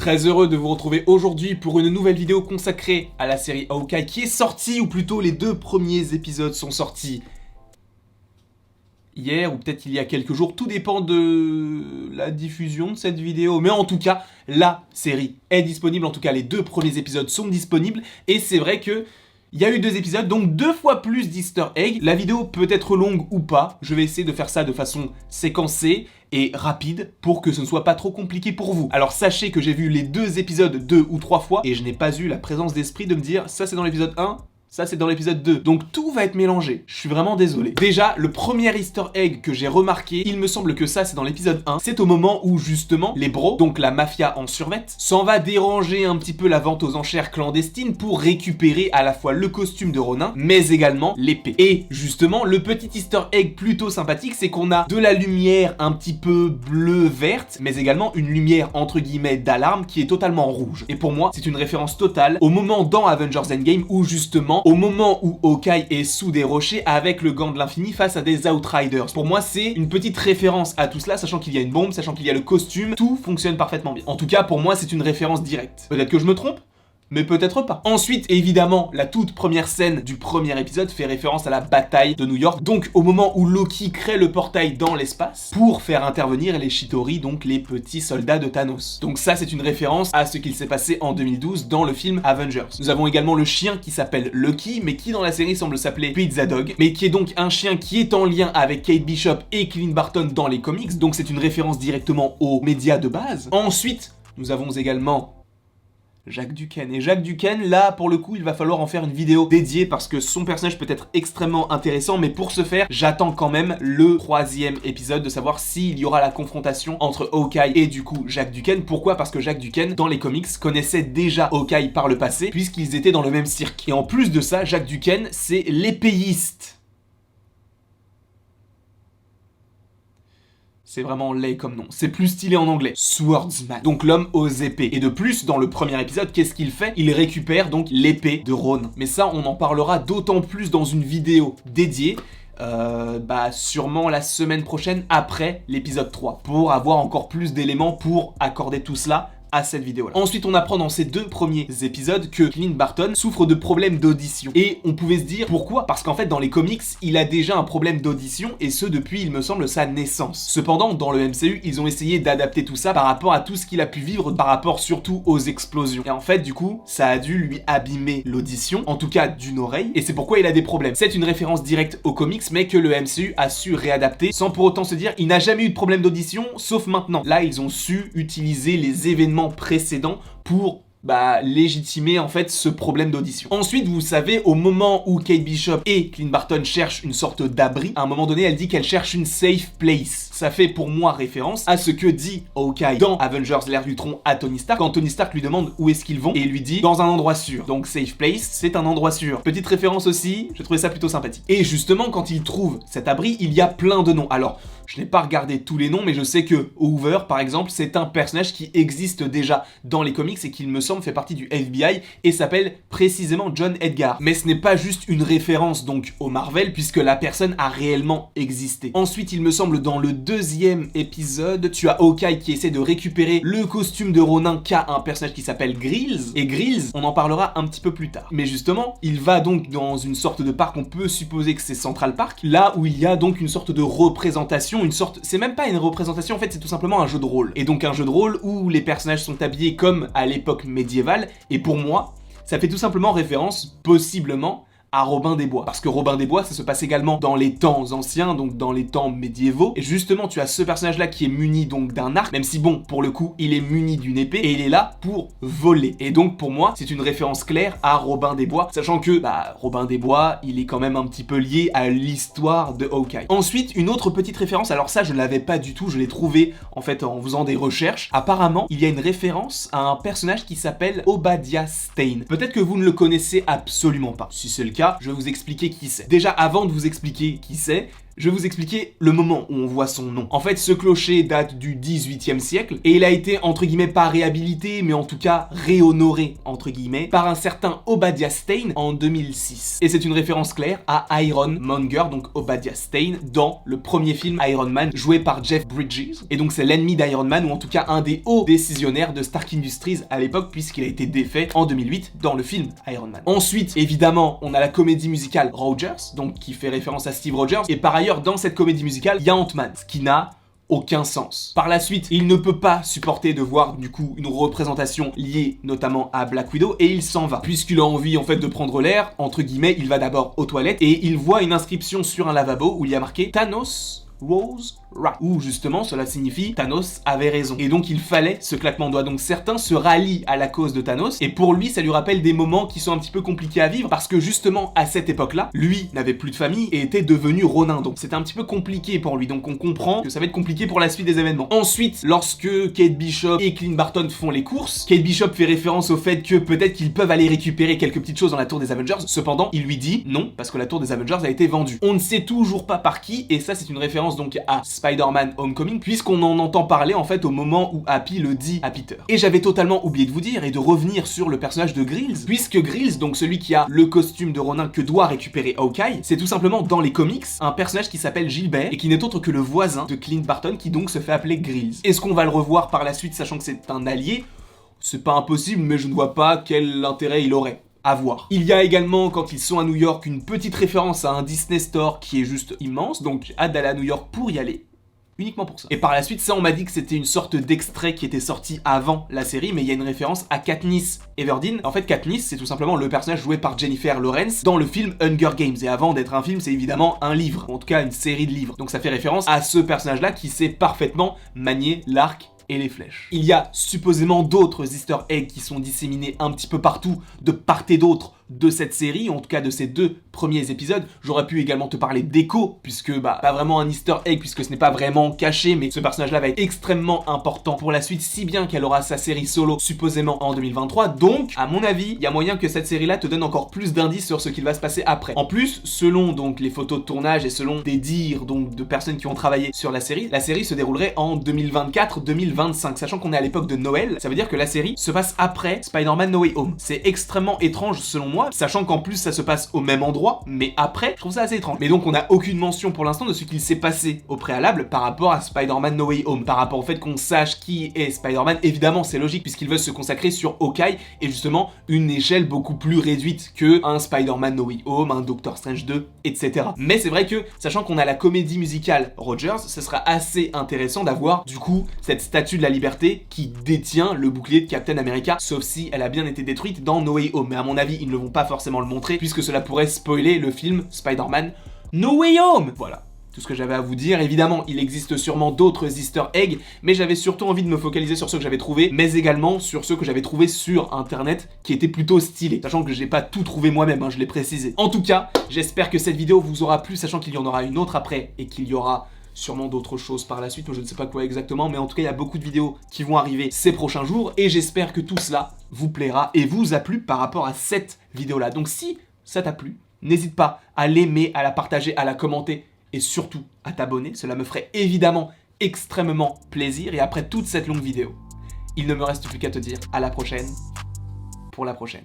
Très heureux de vous retrouver aujourd'hui pour une nouvelle vidéo consacrée à la série Hawkeye qui est sortie, ou plutôt les 2 premiers épisodes sont sortis hier ou peut-être il y a quelques jours, tout dépend de la diffusion de cette vidéo, mais en tout cas la série est disponible, en tout cas les 2 premiers épisodes sont disponibles et c'est vrai que il y a eu 2 épisodes, donc 2 fois plus d'easter eggs. La vidéo peut être longue ou pas, je vais essayer de faire ça de façon séquencée et rapide pour que ce ne soit pas trop compliqué pour vous. Alors sachez que j'ai vu les 2 épisodes 2 ou 3 fois et je n'ai pas eu la présence d'esprit de me dire ça c'est dans l'épisode 1, ça c'est dans l'épisode 2. Donc tout va être mélangé, je suis vraiment désolé. Déjà, le premier easter egg que j'ai remarqué, il me semble que ça c'est dans l'épisode 1, c'est au moment où justement les bros, donc la mafia en survêt, s'en va déranger un petit peu la vente aux enchères clandestine pour récupérer à la fois le costume de Ronin, mais également l'épée. Et justement, le petit easter egg plutôt sympathique, c'est qu'on a de la lumière un petit peu bleu-verte, mais également une lumière entre guillemets d'alarme qui est totalement rouge. Et pour moi, c'est une référence totale au moment dans Avengers Endgame où justement, au moment où Hawkeye est sous des rochers avec le gant de l'infini face à des Outriders. Pour moi, c'est une petite référence à tout cela, sachant qu'il y a une bombe, sachant qu'il y a le costume, tout fonctionne parfaitement bien. En tout cas, pour moi, c'est une référence directe. Peut-être que je me trompe, mais peut-être pas. Ensuite, évidemment, la toute première scène du premier épisode fait référence à la bataille de New York, donc au moment où Loki crée le portail dans l'espace pour faire intervenir les Chitauri, donc les petits soldats de Thanos. Donc ça, c'est une référence à ce qu'il s'est passé en 2012 dans le film Avengers. Nous avons également le chien qui s'appelle Lucky, mais qui dans la série semble s'appeler Pizza Dog, mais qui est donc un chien qui est en lien avec Kate Bishop et Clint Barton dans les comics, donc c'est une référence directement aux médias de base. Ensuite, nous avons également Jack Duquesne. Et Jack Duquesne, là, pour le coup, il va falloir en faire une vidéo dédiée parce que son personnage peut être extrêmement intéressant, mais pour ce faire, j'attends quand même le 3e épisode de savoir s'il y aura la confrontation entre Hawkeye et du coup Jack Duquesne. Pourquoi ? Parce que Jack Duquesne, dans les comics, connaissait déjà Hawkeye par le passé, puisqu'ils étaient dans le même cirque. Et en plus de ça, Jack Duquesne, c'est l'épéiste. C'est vraiment laid comme nom. C'est plus stylé en anglais. Swordsman. Donc l'homme aux épées. Et de plus, dans le premier épisode, qu'est-ce qu'il fait ? Il récupère donc l'épée de Ronin. Mais ça, on en parlera d'autant plus dans une vidéo dédiée. Sûrement la semaine prochaine après l'épisode 3. Pour avoir encore plus d'éléments pour accorder tout cela à cette vidéo-là. Ensuite, on apprend dans ces 2 premiers épisodes que Clint Barton souffre de problèmes d'audition. Et on pouvait se dire pourquoi ? Parce qu'en fait, dans les comics, il a déjà un problème d'audition, et ce depuis, il me semble, sa naissance. Cependant, dans le MCU, ils ont essayé d'adapter tout ça par rapport à tout ce qu'il a pu vivre, par rapport surtout aux explosions. Et en fait, du coup, ça a dû lui abîmer l'audition, en tout cas d'une oreille, et c'est pourquoi il a des problèmes. C'est une référence directe aux comics, mais que le MCU a su réadapter, sans pour autant se dire, il n'a jamais eu de problème d'audition, sauf maintenant. Là, ils ont su utiliser les événements précédents pour légitimer en fait ce problème d'audition. Ensuite, vous savez, au moment où Kate Bishop et Clint Barton cherchent une sorte d'abri, à un moment donné, elle dit qu'elle cherche une safe place. Ça fait pour moi référence à ce que dit Hawkeye dans Avengers l'ère d'Ultron à Tony Stark, quand Tony Stark lui demande où est-ce qu'ils vont, et il lui dit dans un endroit sûr. Donc safe place, c'est un endroit sûr. Petite référence aussi, j'ai trouvé ça plutôt sympathique. Et justement, quand il trouve cet abri, il y a plein de noms. Alors, je n'ai pas regardé tous les noms, mais je sais que Hoover, par exemple, c'est un personnage qui existe déjà dans les comics et qui, il me semble, fait partie du FBI et s'appelle précisément John Edgar. Mais ce n'est pas juste une référence donc au Marvel, puisque la personne a réellement existé. Ensuite, il me semble, dans le 2e épisode, tu as Hawkeye qui essaie de récupérer le costume de Ronin qu'a un personnage qui s'appelle Grills. Et Grills, on en parlera un petit peu plus tard. Mais justement, il va donc dans une sorte de parc, on peut supposer que c'est Central Park, là où il y a donc une sorte de représentation, c'est même pas une représentation, en fait, c'est tout simplement un jeu de rôle. Et donc un jeu de rôle où les personnages sont habillés comme à l'époque médiévale, et pour moi, ça fait tout simplement référence, possiblement, à Robin des Bois. Parce que Robin des Bois, ça se passe également dans les temps anciens, donc dans les temps médiévaux. Et justement, tu as ce personnage-là qui est muni donc d'un arc, même si bon, pour le coup, il est muni d'une épée, et il est là pour voler. Et donc, pour moi, c'est une référence claire à Robin des Bois, sachant que, Robin des Bois, il est quand même un petit peu lié à l'histoire de Hawkeye. Ensuite, une autre petite référence, alors ça, je ne l'avais pas du tout, je l'ai trouvé, en fait, en faisant des recherches. Apparemment, il y a une référence à un personnage qui s'appelle Obadiah Stane. Peut-être que vous ne le connaissez absolument pas. Si c'est le cas, je vais vous expliquer qui c'est. Déjà, avant de vous expliquer qui c'est, Je vais vous expliquer le moment où on voit son nom. En fait, ce clocher date du 18e siècle et il a été, entre guillemets, pas réhabilité, mais en tout cas réhonoré, entre guillemets, par un certain Obadiah Stane en 2006. Et c'est une référence claire à Iron Monger, donc Obadiah Stane, dans le premier film Iron Man, joué par Jeff Bridges. Et donc c'est l'ennemi d'Iron Man, ou en tout cas un des hauts décisionnaires de Stark Industries à l'époque, puisqu'il a été défait en 2008 dans le film Iron Man. Ensuite, évidemment, on a la comédie musicale Rogers, donc qui fait référence à Steve Rogers, et par ailleurs, dans cette comédie musicale, il y a Ant-Man, ce qui n'a aucun sens. Par la suite, il ne peut pas supporter de voir du coup une représentation liée notamment à Black Widow et il s'en va. Puisqu'il a envie en fait de prendre l'air, entre guillemets, il va d'abord aux toilettes et il voit une inscription sur un lavabo où il y a marqué Thanos Rose Right, où justement cela signifie Thanos avait raison. Et donc il fallait ce claquement de doigts. Donc certains se rallient à la cause de Thanos et pour lui ça lui rappelle des moments qui sont un petit peu compliqués à vivre parce que justement à cette époque-là, lui n'avait plus de famille et était devenu Ronin. Donc c'était un petit peu compliqué pour lui. Donc on comprend que ça va être compliqué pour la suite des événements. Ensuite, lorsque Kate Bishop et Clint Barton font les courses, Kate Bishop fait référence au fait que peut-être qu'ils peuvent aller récupérer quelques petites choses dans la tour des Avengers. Cependant, il lui dit non parce que la tour des Avengers a été vendue. On ne sait toujours pas par qui et ça c'est une référence donc à Spider-Man Homecoming, puisqu'on en entend parler en fait au moment où Happy le dit à Peter. Et j'avais totalement oublié de vous dire et de revenir sur le personnage de Grills, puisque Grills, donc celui qui a le costume de Ronin que doit récupérer Hawkeye, c'est tout simplement dans les comics un personnage qui s'appelle Gilbert et qui n'est autre que le voisin de Clint Barton qui donc se fait appeler Grills. Est-ce qu'on va le revoir par la suite sachant que c'est un allié? C'est pas impossible, mais je ne vois pas quel intérêt il aurait. À voir. Il y a également, quand ils sont à New York, une petite référence à un Disney Store qui est juste immense, donc hâte d'aller à New York pour y aller. Uniquement pour ça. Et par la suite, ça on m'a dit que c'était une sorte d'extrait qui était sorti avant la série, mais il y a une référence à Katniss Everdeen. En fait, Katniss, c'est tout simplement le personnage joué par Jennifer Lawrence dans le film Hunger Games. Et avant d'être un film, c'est évidemment un livre, ou en tout cas une série de livres. Donc ça fait référence à ce personnage-là qui sait parfaitement manier l'arc et les flèches. Il y a supposément d'autres easter eggs qui sont disséminés un petit peu partout, de part et d'autre de cette série, en tout cas de ces deux premiers épisodes. J'aurais pu également te parler d'Echo, puisque pas vraiment un easter egg, puisque ce n'est pas vraiment caché, mais ce personnage-là va être extrêmement important pour la suite, si bien qu'elle aura sa série solo, supposément en 2023. Donc, à mon avis, il y a moyen que cette série-là te donne encore plus d'indices sur ce qu'il va se passer après. En plus, selon donc les photos de tournage et selon des dires donc de personnes qui ont travaillé sur la série se déroulerait en 2024-2025, sachant qu'on est à l'époque de Noël. Ça veut dire que la série se passe après Spider-Man No Way Home. C'est extrêmement étrange selon moi, sachant qu'en plus ça se passe au même endroit, mais après, je trouve ça assez étrange. Mais donc on n'a aucune mention pour l'instant de ce qu'il s'est passé au préalable par rapport à Spider-Man No Way Home, par rapport au fait qu'on sache qui est Spider-Man. Évidemment c'est logique puisqu'ils veulent se consacrer sur Hawkeye et justement une échelle beaucoup plus réduite que un Spider-Man No Way Home, un Doctor Strange 2, etc. Mais c'est vrai que, sachant qu'on a la comédie musicale Rogers, ce sera assez intéressant d'avoir du coup cette statue de la liberté qui détient le bouclier de Captain America, sauf si elle a bien été détruite dans No Way Home. Mais à mon avis, ils ne vont pas forcément le montrer puisque cela pourrait spoiler le film Spider-Man No Way Home. Voilà. Tout ce que j'avais à vous dire. Évidemment, il existe sûrement d'autres easter eggs, mais j'avais surtout envie de me focaliser sur ceux que j'avais trouvés, mais également sur ceux que j'avais trouvés sur internet, qui étaient plutôt stylés, sachant que j'ai pas tout trouvé moi-même, je l'ai précisé. En tout cas, j'espère que cette vidéo vous aura plu, sachant qu'il y en aura une autre après, et qu'il y aura sûrement d'autres choses par la suite, je ne sais pas quoi exactement, mais en tout cas il y a beaucoup de vidéos qui vont arriver ces prochains jours, et j'espère que tout cela vous plaira et vous a plu par rapport à cette vidéo-là. Donc si ça t'a plu, n'hésite pas à l'aimer, à la partager, à la commenter, et surtout à t'abonner, cela me ferait évidemment extrêmement plaisir. Et après toute cette longue vidéo, il ne me reste plus qu'à te dire à la prochaine pour la prochaine.